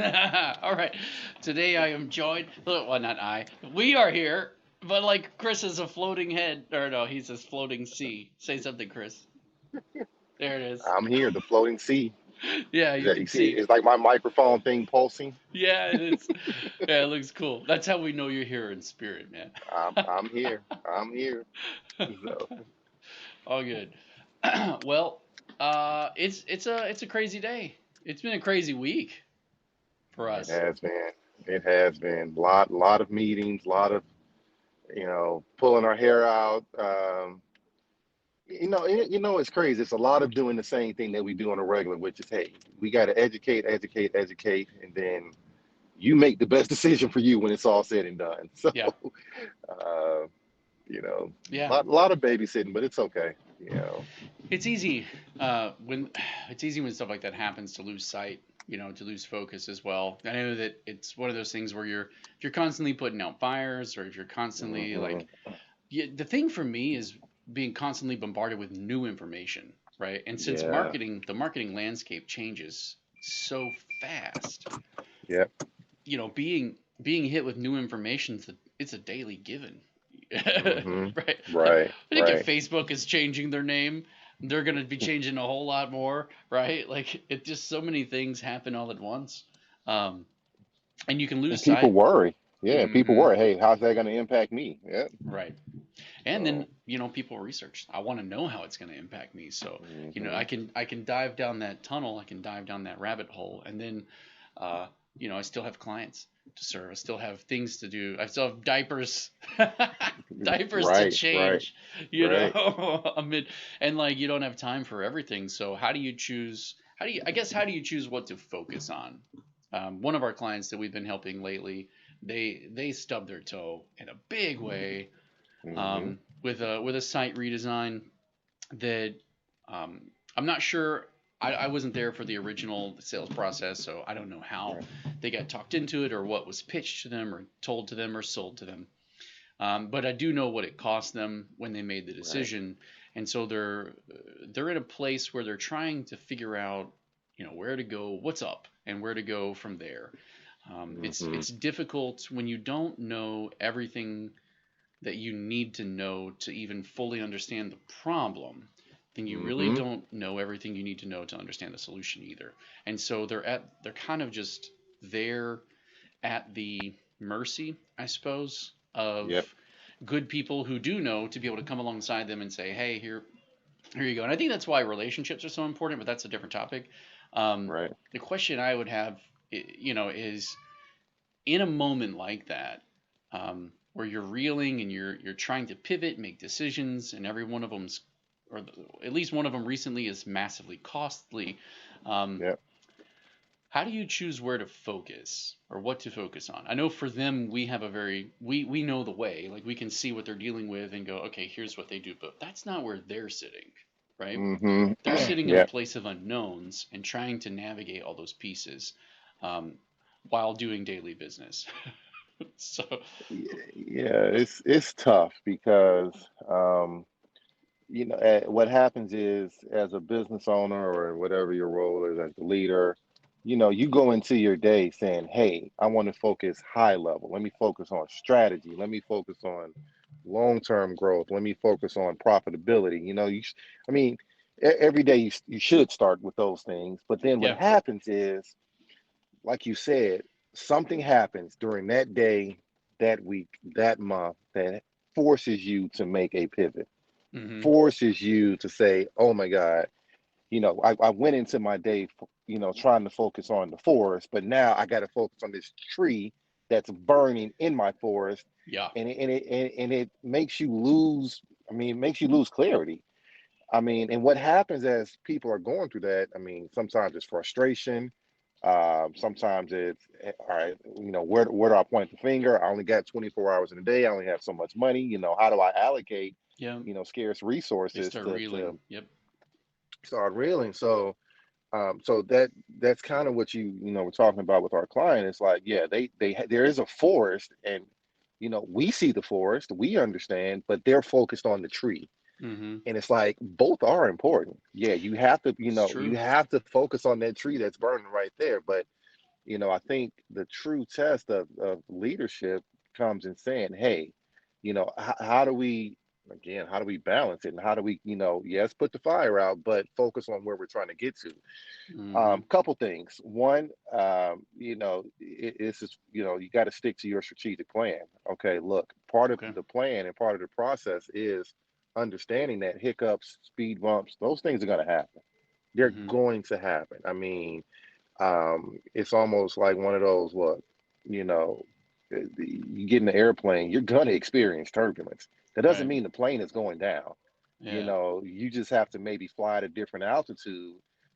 All right. Today I am joined. Well, not I. We are here, but like Chris is a floating head, or no, he's a floating sea. Say something, Chris. There it is. I'm here, the floating sea. Yeah, you Yeah, can you see, see. it's like my microphone thing pulsing. Yeah, it is. Yeah, it looks cool. That's how we know you're here in spirit, man. I'm here. I'm here. So All good. Well, it's a crazy day. It's been a crazy week for it us. has been. It has been lot of meetings, lot of pulling our hair out. It's crazy. It's a lot of doing the same thing that we do on a regular, which is, hey, we got to educate, educate, educate, and then you make the best decision for you when it's all said and done. So, Yeah, uh, you know, yeah. lot of babysitting, but it's okay. It's easy when it's easy when stuff like that happens to lose sight, to lose focus as well. I know that it's one of those things where if you're constantly putting out fires, or if you're constantly like, Hmm. yeah, the thing for me is being constantly bombarded with new information, right? And since Yeah. the marketing landscape changes so fast, Yep. being hit with new information, it's a daily given. Hmm. Right? Like, Right. I think if Right. Facebook is changing their name, they're going to be changing a whole lot more, right? Like, it just so many things happen all at once. Um, and you can lose And people sight. worry. Yeah, people Hmm. worry. Hey, how's that going to impact me? Yeah. Right. And then, So. people research. I want to know how it's going to impact me. So, Hmm. I can dive down that tunnel, I can dive down that rabbit hole, and then, uh, I still have clients to serve. I still have things to do. I still have diapers, diapers to Right. Right. change. Right. Amid, and like you don't have time for everything. So how do you choose? How do you choose what to focus on? One of our clients that we've been helping lately, they stubbed their toe in a big way, Hmm. with a site redesign that, I'm not sure. I wasn't there for the original sales process, so I don't know how Right. they got talked into it, or what was pitched to them or told to them or sold to them. But I do know what it cost them when they made the Right. decision, and so they're in a place where they're trying to figure out, where to go, what's up, and where to go from there. It's Hmm. difficult when you don't know everything that you need to know to even fully understand the problem, then you really Hmm. don't know everything you need to know to understand the solution either. And so they're kind of just there at the mercy, I suppose, of Yep. good people who do know, to be able to come alongside them and say, "Hey, here you go." And I think that's why relationships are so important, but that's a different topic. Right. The question I would have, is, in a moment like that, where you're reeling and you're trying to pivot, make decisions, and every one of them's, or at least one of them recently, is massively costly. Um, Yep. how do you choose where to focus or what to focus on? I know for them, we have a very we know the way, like we can see what they're dealing with and go, okay, here's what they do, but that's not where they're sitting, right? Hmm. They're sitting in a Yep. place of unknowns and trying to navigate all those pieces, um, while doing daily business. So, Yeah. It's tough because what happens is, as a business owner or whatever your role is as the leader, you go into your day saying, hey, I want to focus high level. Let me focus on strategy. Let me focus on long-term growth. Let me focus on profitability. I mean, every day you should start with those things. But then what yeah. happens is, like you said, something happens during that day, that week, that month, that forces you to make a pivot, Hmm. forces you to say, oh my God, I went into my day, trying to focus on the forest, but now I got to focus on this tree that's burning in my forest. Yeah. And it makes you lose, it makes you lose clarity. And what happens as people are going through that, sometimes it's frustration. Sometimes it's, all right, where do I point the finger? I only got 24 hours in a day. I only have so much money. How do I allocate, Yeah. scarce They resources start to reeling. Yep. start reeling? So that's kind of what we're talking about with our client. It's like, yeah, there is a forest, and we see the forest, we understand, but they're focused on the tree. Hmm. And it's like both are important. Yeah, you have to It's you true. have to focus on that tree that's burning right there. But I think the true test of leadership comes in saying, hey, how do we, again, how do we balance it? And how do we, yes, put the fire out, but focus on where we're trying to get to? Mm-hmm. Couple things. One, it's just, you got to stick to your strategic plan. Okay, look, part of Okay. the plan and part of the process is understanding that hiccups, speed bumps, those things are going to happen. They're Mm-hmm. going to happen. I mean, it's almost like one of those, look, you know, you get in the airplane, you're going to experience turbulence. That doesn't Right. mean the plane is going down. Yeah. You just have to maybe fly at a different altitude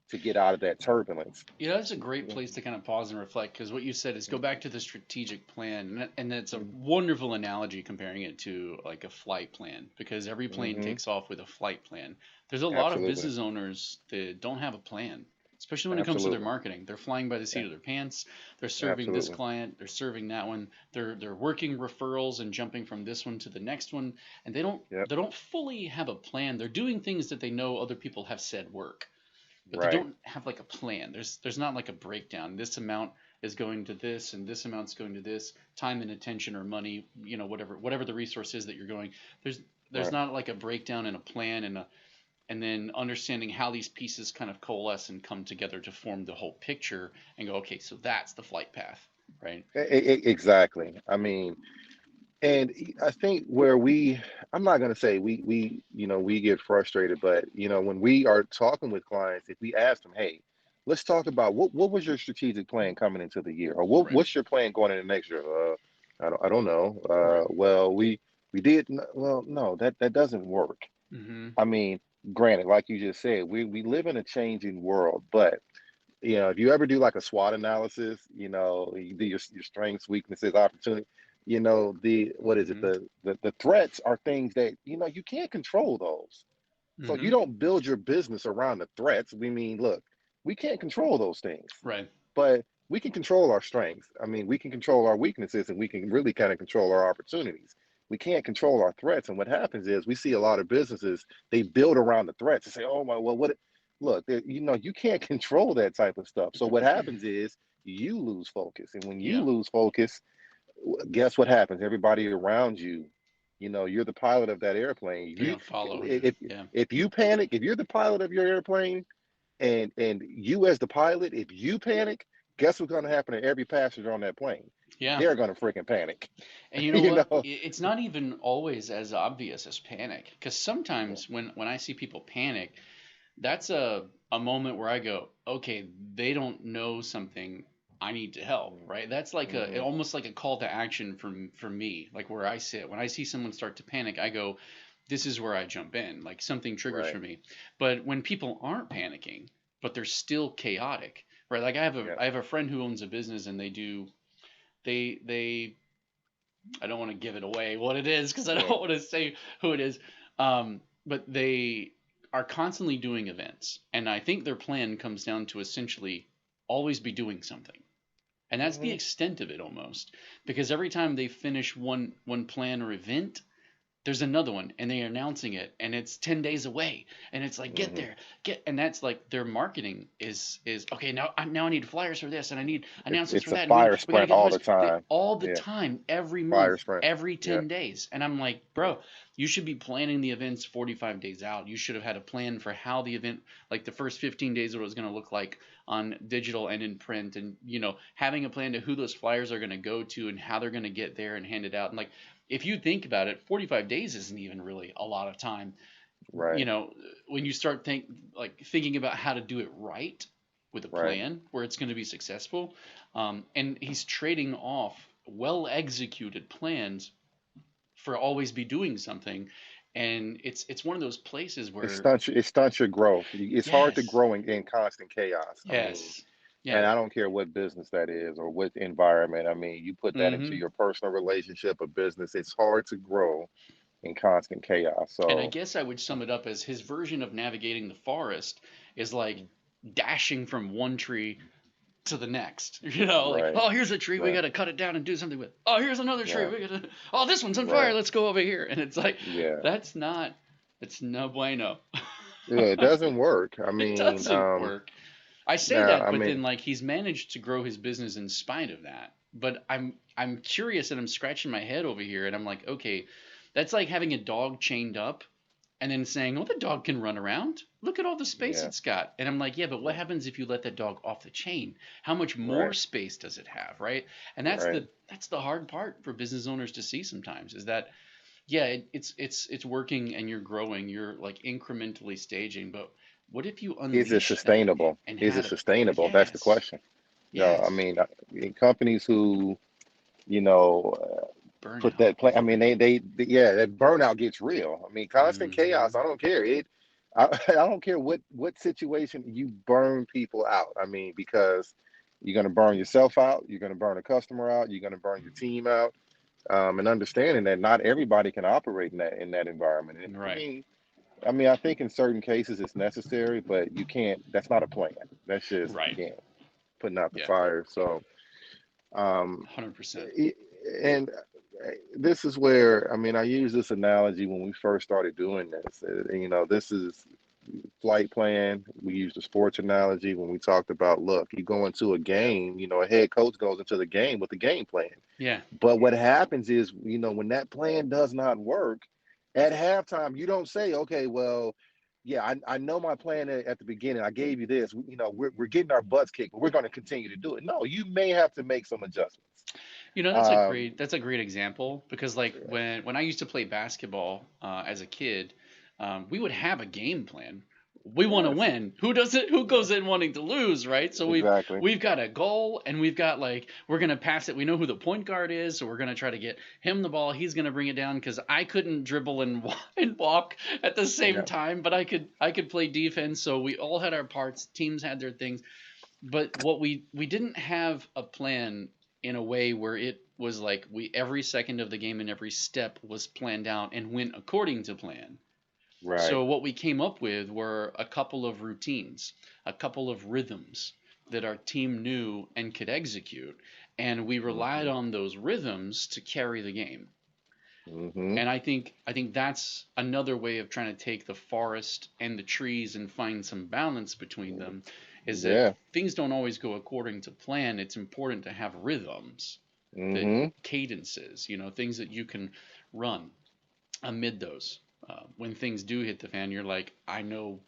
to get out of that turbulence. You know, that's a great place to kind of pause and reflect because what you said is go back to the strategic plan, and that's a wonderful analogy comparing it to like a flight plan because every plane Hmm. takes off with a flight plan. There's a lot of Absolutely. business owners that don't have a plan, especially when it comes to their Absolutely. marketing. They're flying by the seat Yeah, of their pants. They're serving this absolutely. client, they're serving that one. They're working referrals and jumping from this one to the next one, and Yep. they don't fully have a plan. They're doing things that they know other people have said work, but they Right. don't have like a plan. There's not like a breakdown. This amount is going to this, and this amount's going to this. Time and attention or money, whatever the resource is that you're going. There's there's Right. not like a breakdown and a plan and then understanding how these pieces kind of coalesce and come together to form the whole picture and go, okay, so that's the flight path, right? Exactly. I mean, and I think where I'm not going to say we get frustrated, but when we are talking with clients, if we ask them, hey, let's talk about what was your strategic plan coming into the year, or Right, what's your plan going into next year? I don't know. right. Well, we did well, no, that doesn't work. Mm-hmm. I mean, granted, like you just said, we live in a changing world, but if you ever do like a SWOT analysis, you do your strengths, weaknesses, opportunity, the what is it? Mm-hmm. The threats are things that, you can't control those. So you Mm-hmm. don't build your business around the threats. We mean, look, we can't control those things, Right. but we can control our strengths. I mean, we can control our weaknesses and we can really kind of control our opportunities. We can't control our threats. And what happens is we see a lot of businesses, they build around the threats and say, oh my, well, what? Look, you can't control that type of stuff. So what happens is you lose focus. And when you Yeah. lose focus, guess what happens? Everybody around you, you're the pilot of that airplane. They're You, gonna follow you. if Yeah. if you panic, if you're the pilot of your airplane, and you as the pilot, if you panic, guess what's going to happen to every passenger on that plane? Yeah. They're going to freaking panic. And you know you what? know. It's not even always as obvious as panic. Because Yeah. sometimes when I see people panic, that's a moment where I go, okay, they don't know something. I need to help, right? That's like Mm-hmm. almost like a call to action from me, like where I sit. When I see someone start to panic, I go, this is where I jump in. Like something triggers Right. for me. But when people aren't panicking, but they're still chaotic, right? Like Yeah. I have a friend who owns a business and they I don't want to give it away what it is because I don't Yeah. want to say who it is. But they are constantly doing events, and I think their plan comes down to essentially always be doing something, and that's the Mm-hmm. extent of it almost. Because every time they finish one plan or event, there's another one and they're announcing it and it's 10 days away and it's like get Mm-hmm. there get and that's like their marketing is okay. Now I need flyers for this and I need It's announcements it's for a that and fire we got to sprint get the all best the time. all the Yeah. time, every Fire month, sprint. every Yeah. 10 days. And I'm like, Yeah. bro, you should be planning the events 45 days out. You should have had a plan for how the event, like the first 15 days, what it was going to look like on digital and in print, and having a plan to who those flyers are going to go to and how they're going to get there and hand it out. And like, if you think about it, 45 days isn't even really a lot of time. You Right. know, when you start thinking about how to do it right with a Right. plan where it's going to be successful, and he's trading off well executed plans for always be doing something, and it's one of those places where It stunts your growth. It's hard to yes, grow in constant chaos. I mean, yes, and yeah, I don't care what business that is or what environment. I mean, you put that into hmm your personal relationship or business, it's hard to grow in constant chaos. and I So, guess I would sum it up as his version of navigating the forest is like dashing from one tree to the next. Like, right, oh, here's a tree, we right, got to cut it down and do something with. Oh, here's another tree, right, we got to. Oh, this one's on fire, right. let's go over here. And it's like, Yeah. that's not, it's no bueno. Yeah, it doesn't work. I It mean, doesn't work. I say Now, that, I but mean, then like he's managed to grow his business in spite of that. But I'm curious and I'm scratching my head over here and I'm like, okay, that's like having a dog chained up and then saying, "Oh, the dog can run around. Look at all the space yeah, it's got." And I'm like, "Yeah, but what yeah, happens if you let that dog off the chain? How much more right, space does it have, right?" And right. that's the hard part for business owners to see sometimes is that yeah, it's working and you're growing, you're like incrementally staging, but what if you Is it unleash that sustainable? and Is it had a sustainable? That's the yes, question. No, I yes, mean, in companies who, you know, put burnout. that plan. I mean, yeah, that burnout gets real. I mean, constant chaos. Hmm. I don't care. I don't care what situation you burn people out. I mean, because you're going to burn yourself out. You're going to burn a customer out. You're going to burn your team out. And understanding that not everybody can operate in that environment. And Right, I mean, I think in certain cases it's necessary, but you can't. That's not a plan. That's just right. again putting out the Yeah, fire. So, um, 100%. and this is where I mean, I use this analogy when we first started doing this. This is flight plan. We used the sports analogy when we talked about, look, you go into a game. A head coach goes into the game with a game plan. Yeah. But what happens is, when that plan does not work at halftime, you don't say, okay, well, yeah, I know my plan at the beginning. I gave you this. We're getting our butts kicked, but we're going to continue to do it. No, you may have to make some adjustments. You know, Um, that's a great example because like when I used to play basketball as a kid, we would have a game plan. We want to yes, win. Who does it? Who yeah, goes in wanting to lose, right? So exactly. we've got a goal and we've got like we're gonna pass it. We know who the point guard is, so we're gonna try to get him the ball. He's gonna bring it down because I couldn't dribble and and walk at the same Yeah, time, but I could play defense. So we all had our parts. Teams had their things, but what we didn't have a plan in a way where it was like we every second of the game and every step was planned out and went according to plan. right. So what we came up with were a couple of routines, a couple of rhythms that our team knew and could execute, and we relied Hmm. on those rhythms to carry the game. Hmm. And I think that's another way of trying to take the forest and the trees and find some balance between them is that Yeah. things don't always go according to plan. It's important to have rhythms, that Hmm. cadences, things that you can run amid those. When things do hit the fan, you're like, I know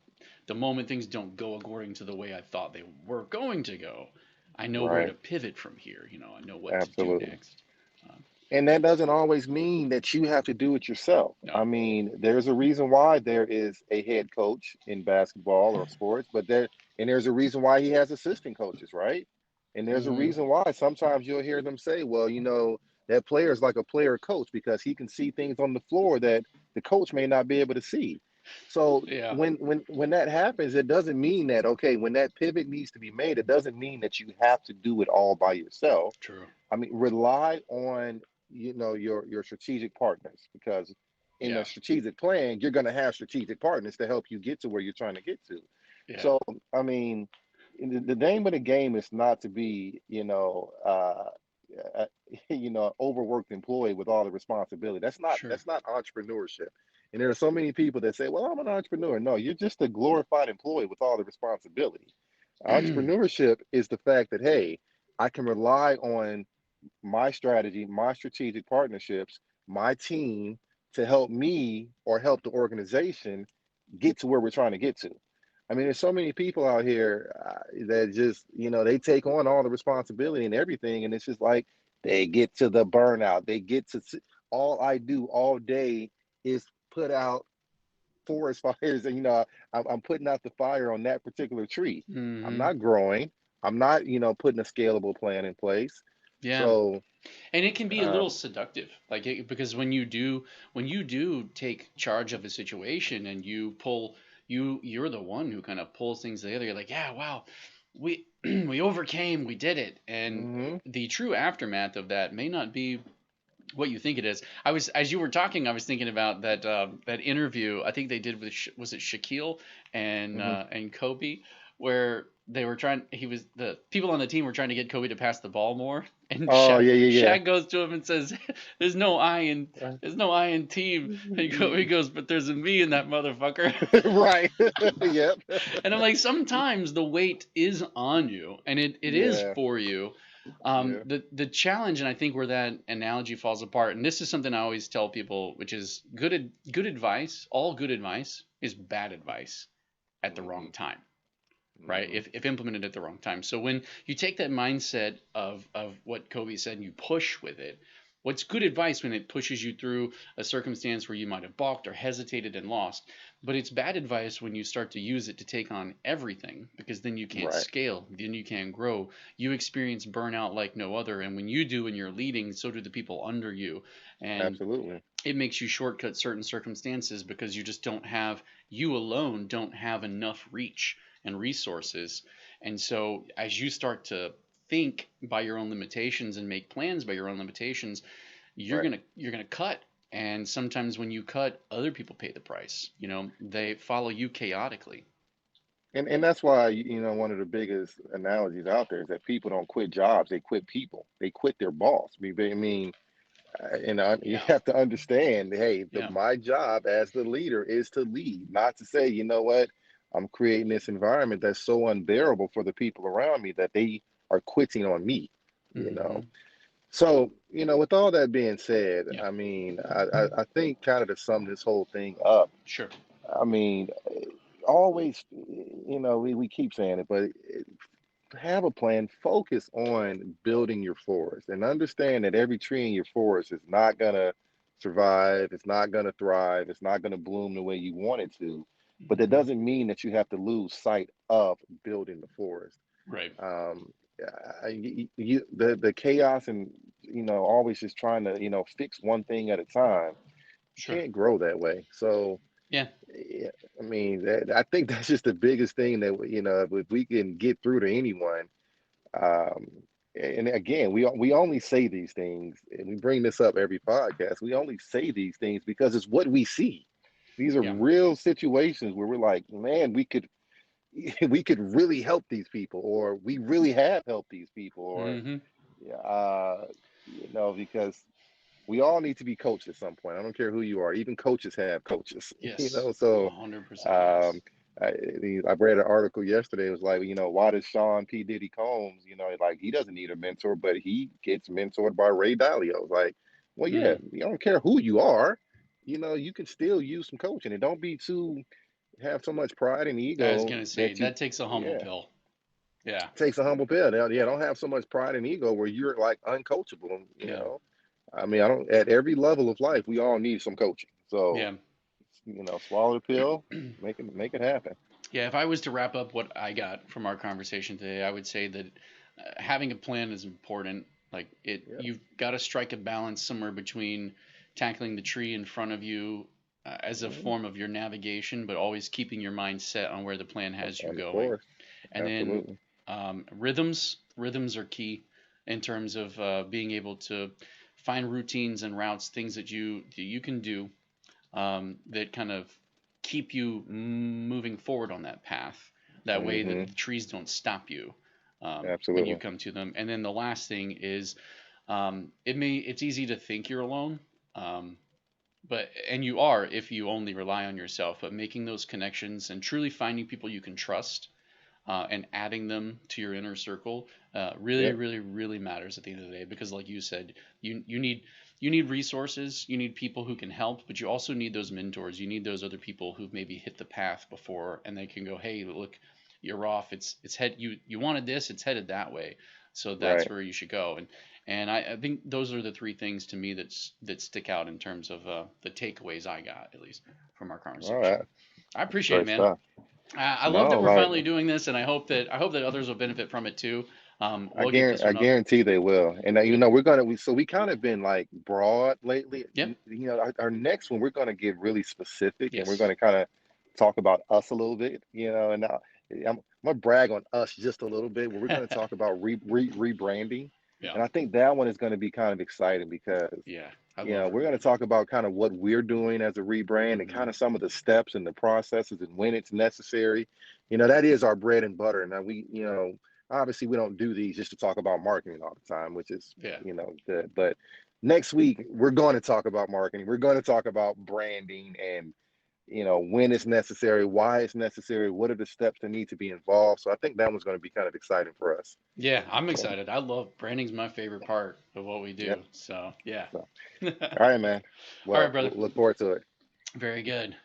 the moment things don't go according to the way I thought they were going to go, I know where Right. to pivot from here. I know what to do Absolutely. next. Um, And that doesn't always mean that you have to do it yourself. I no. mean, there's a reason why there is a head coach in basketball or sports, and there's a reason why he has assistant coaches, right? And there's a Hmm. reason why sometimes you'll hear them say, well, that player is like a player coach because he can see things on the floor that the coach may not be able to see. So Yeah. when that happens, it doesn't mean that, okay, when that pivot needs to be made, it doesn't mean that you have to do it all by yourself. True. I mean, rely on your strategic partners because in a Yeah. strategic plan, you're going to have strategic partners to help you get to where you're trying to get to. Yeah. So, I mean, the name of the game is not to be, uh, overworked employee with all the responsibility. That's not Sure. that's not entrepreneurship. And there are so many people that say, "Well, I'm an entrepreneur." No, you're just a glorified employee with all the responsibility. Entrepreneurship is the fact that, hey, I can rely on my strategy, my strategic partnerships, my team to help me or help the organization get to where we're trying to get to. I mean, there's so many people out here that just, they take on all the responsibility and everything. And it's just like they get to the burnout. They get to, all I do all day is put out forest fires. And, I'm putting out the fire on that particular tree. I'm Hmm. not growing. I'm not, putting a scalable plan in place. Yeah. So, And it can be a little um, seductive, like because when you do take charge of a situation and you pull you're the one who kind of pulls things together. You're like, yeah, wow, we we overcame, we did it, and mhm, the true aftermath of that may not be what you think it is. I was as you were talking, I was thinking about that interview I think they did with was it Shaquille mhm, and Kobe, where they were trying. He was the people on the team were trying to get Kobe to pass the ball more, and Oh yeah, yeah, Shaq goes to him and says, "There's no I in yeah. there's no I in team." He goes, "But there's a me in that motherfucker." Right. Yep. And I'm like, sometimes the weight is on you, and it is Yeah. for you. Yeah. The challenge, and I think where that analogy falls apart, and this is something I always tell people, which is good advice. All good advice is bad advice at the Hmm. wrong time, right? Hmm. If implemented at the wrong time. So when you take that mindset of what Kobe said and you push with it, what's good advice when it pushes you through a circumstance where you might have balked or hesitated and lost, but it's bad advice when you start to use it to take on everything, because then you can't Right. scale, then you can't grow. You experience burnout like no other, and when you do and you're leading, so do the people under you. And Absolutely. it makes you shortcut certain circumstances because you just don't have, you alone don't have enough reach and resources. And so as you start to think by your own limitations and make plans by your own limitations, Right. you're going to cut. And sometimes when you cut, other people pay the price. You know, they follow you chaotically. And that's why, one of the biggest analogies out there is that people don't quit jobs, they quit people. They quit their boss. I mean, you Yeah. have to understand, hey, Yeah. my job as the leader is to lead, not to say, you know what, I'm creating this environment that's so unbearable for the people around me that they are quitting on me, you know. Hmm. So, with all that being said, Yeah. I mean, I think kind of to sum this whole thing up, Sure. I mean, always, we keep saying it, but have a plan, focus on building your forest, and understand that every tree in your forest is not going to survive, it's not going to thrive, it's not going to bloom the way you want it to. But that Hmm. doesn't mean that you have to lose sight of building the forest. Right. um the chaos and always just trying to fix one thing at a time, you Sure. can't grow that way. So Yeah. yeah, I mean, I think that's just the biggest thing that if we can get through to anyone. um and again, we only say these things, and we bring this up every podcast. We only say these things because it's what we see. These are Yeah. real situations where we're like, man, we could we could really help these people, or we really have helped these people, or Hmm. yeah, because we all need to be coached at some point. I don't care who you are. Even coaches have coaches, Yes. So 100% um, yes. I read an article yesterday. It was like, why does Sean P. Diddy Combs, like he doesn't need a mentor, but he gets mentored by Ray Dalio. It's like, well, yeah, Mm. you don't care who you are. You can still use some coaching, and don't be too have so much pride and I was ego gonna say that you, that takes a humble yeah, pill. Yeah. takes a humble pill. Yeah, don't have so much pride and ego where you're like uncoachable. Yeah. I mean, I don't. At every level of life, we all need some coaching. So, Yeah. swallow the pill, make it happen. Yeah. If I was to wrap up what I got from our conversation today, I would say that having a plan is important. Like Yeah, you've got to strike a balance somewhere between tackling the tree in front of you as a hmm form of your navigation, but always keeping your mind set on where the plan has you on the going. course. And then Absolutely. rhythms are key in terms of being able to find routines and routes, things that you can do that kind of keep you moving forward on that path. That way, Hmm. the trees don't stop you when you Absolutely. come to them. And then the last thing is, it's easy to think you're alone, um, but and you are if you only rely on yourself. But making those connections and truly finding people you can trust and adding them to your inner circle really, Yep. really, really matters at the end of the day. Because, like you said, you need resources, you need people who can help, but you also need those mentors. You need those other people who've maybe hit the path before, and they can go, "Hey, look, you're off. It's head. You wanted this. It's headed that way. So that's Right. where you should go." And I think those are the three things to me that stick out in terms of the takeaways I got at least from our All right. conversation. I appreciate it, Great man. stuff. I love No, that we're like finally doing this, and I hope that others will benefit from it too. We'll get this I one up. guarantee they will. And we kind of been like broad lately. Yep. Our next one, we're gonna get really specific, and we're Yes. gonna kind of talk about us a little bit. And I'm gonna brag on us just a little bit. Where we're gonna talk about rebranding. Yeah. And I think that one is going to be kind of exciting because, Yeah. I love we're going to talk about kind of what we're doing as a rebrand and hmm kind of some of the steps and the processes and when it's necessary. That is our bread and butter. Now obviously we don't do these just to talk about marketing all the time, which is, Yeah. good. But next week we're going to talk about marketing. We're going to talk about branding and when it's necessary, why it's necessary, what are the steps that need to be involved. So I think that one's going to be kind of exciting for us. Yeah. I'm So, excited. I love branding's my favorite part of what we yeah. do. So, yeah. So, All all right, man. right, Well, brother. we'll look forward to it. Very good.